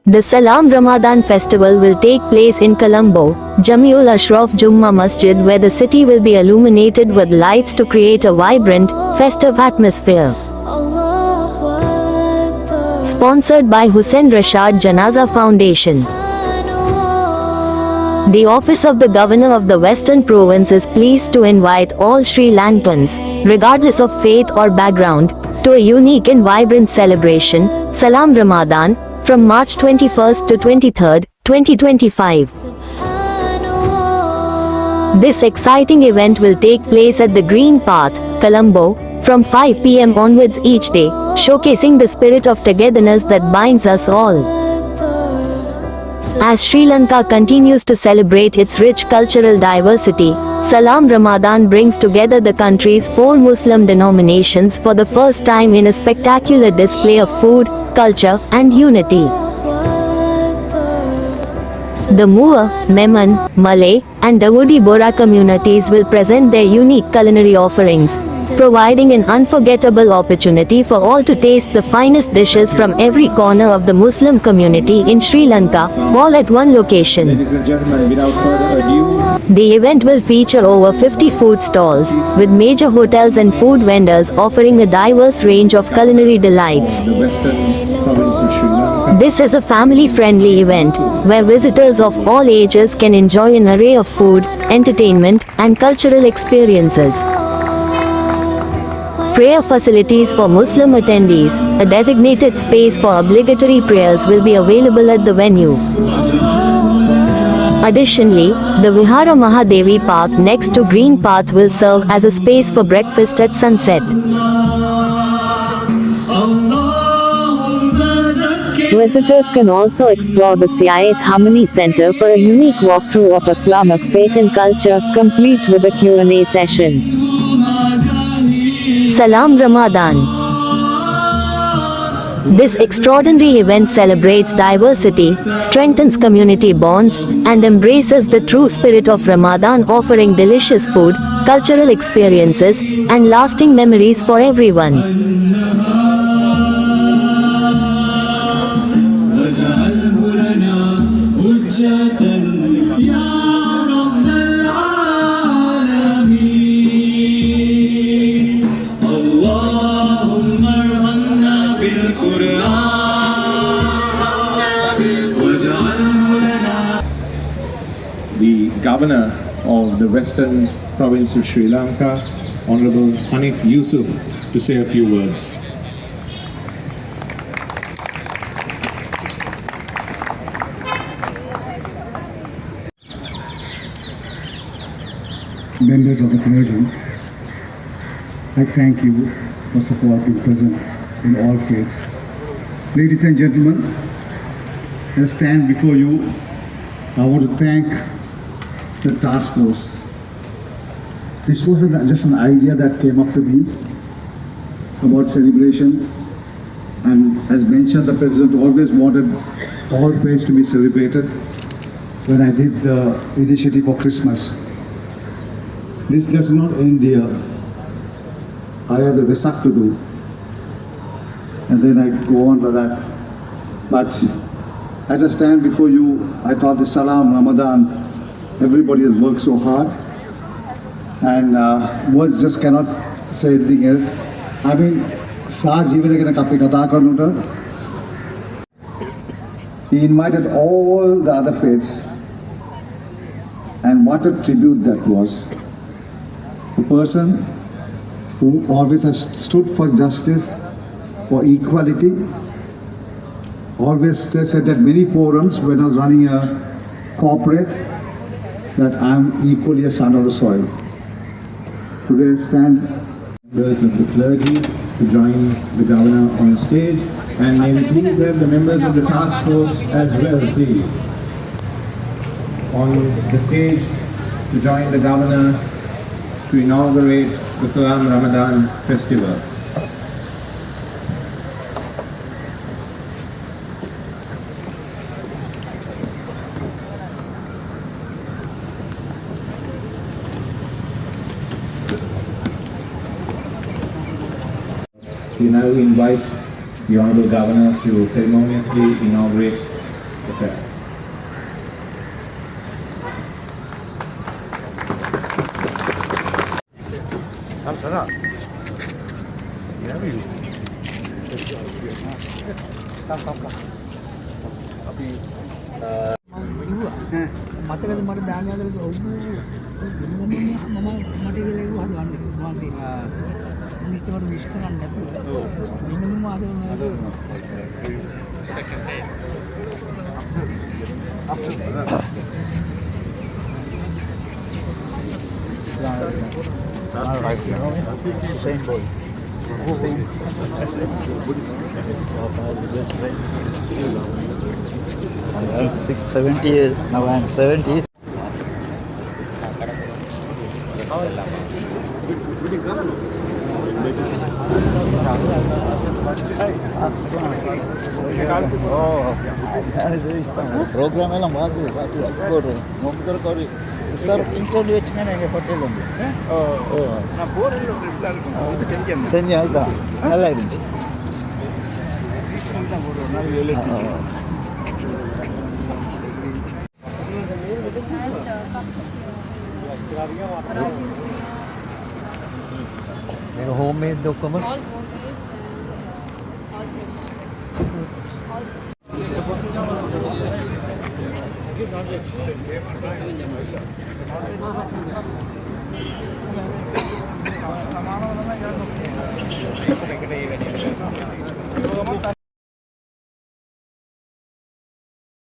The Salam Ramadan festival will take place in Colombo, Jamiul Ashraf Jummah Masjid, where the city will be illuminated with lights to create a vibrant, festive atmosphere. Sponsored by Hussain Rashad Janaza Foundation. The Office of the Governor of the Western Province is pleased to invite all Sri Lankans, regardless of faith or background, to a unique and vibrant celebration, Salam Ramadan, from March 21st to 23rd, 2025. This exciting event will take place at the Green Path, Colombo, from 5 p.m. onwards each day, showcasing the spirit of togetherness that binds us all. As Sri Lanka continues to celebrate its rich cultural diversity, Salam Ramadan brings together the country's 4 Muslim denominations for the first time in a spectacular display of food, culture, and unity. The Moor, Memon, Malay, and Dawoodi Bora communities will present their unique culinary offerings, providing an unforgettable opportunity for all to taste the finest dishes from every corner of the Muslim community in Sri Lanka, all at one location. Ladies and gentlemen, without further ado, the event will feature over 50 food stalls, with major hotels and food vendors offering a diverse range of culinary delights. the Western Province of Sri Lanka. This is a family-friendly event, where visitors of all ages can enjoy an array of food, entertainment, and cultural experiences. Prayer facilities for Muslim attendees, a designated space for obligatory prayers will be available at the venue. Additionally, the Vihara Mahadevi Park next to Green Path will serve as a space for breakfast at sunset. Visitors can also explore the CIS Harmony Center for a unique walkthrough of Islamic faith and culture, complete with a Q&A session. Salam Ramadan. This extraordinary event celebrates diversity, strengthens community bonds, and embraces the true spirit of Ramadan, offering delicious food, cultural experiences, and lasting memories for everyone. The Governor of the Western Province of Sri Lanka, Honorable Hanif Yusuf, to say a few words. Members of the clergy, I thank you, first of all, being present in all faiths. Ladies and gentlemen, I stand before you. I want to thank the task force. This wasn't just an idea that came up to me about celebration, and as mentioned, the President always wanted all faiths to be celebrated when I did the initiative for Christmas. This does not end here. I have the Vesak to do, and then I go on to that. But as I stand before you, I thought the Salam Ramadan, everybody has worked so hard, and words just cannot say anything else. I mean, Saj even again a kapi kata karnuta. He invited all the other faiths, and what a tribute that was. A person who always has stood for justice, for equality, always said at many forums when I was running a corporate that I'm equally a son of the soil. Today I stand Members of the clergy to join the Governor on the stage, and may we please have the members of the task force as well, please, on the stage to join the Governor to inaugurate the Salam Ramadan festival. We now invite the Honorable Governor to ceremoniously inaugurate prepare. මතකද මට දාන ආදරද ඔව් මම මට කියලා හදවන්නේ වහන්සේ නිතරම විශ් කරන්නේ නැතුව මිනිමම ආදරේ Same boy. I'm 70 years, now I'm 70. Program elam bagus, bagus. Motor kori. Sir, interview mana yang hotel ni? Oh, na board lo reply. Senya ita, nalai ni. Homemade document. All homemade and all fresh. All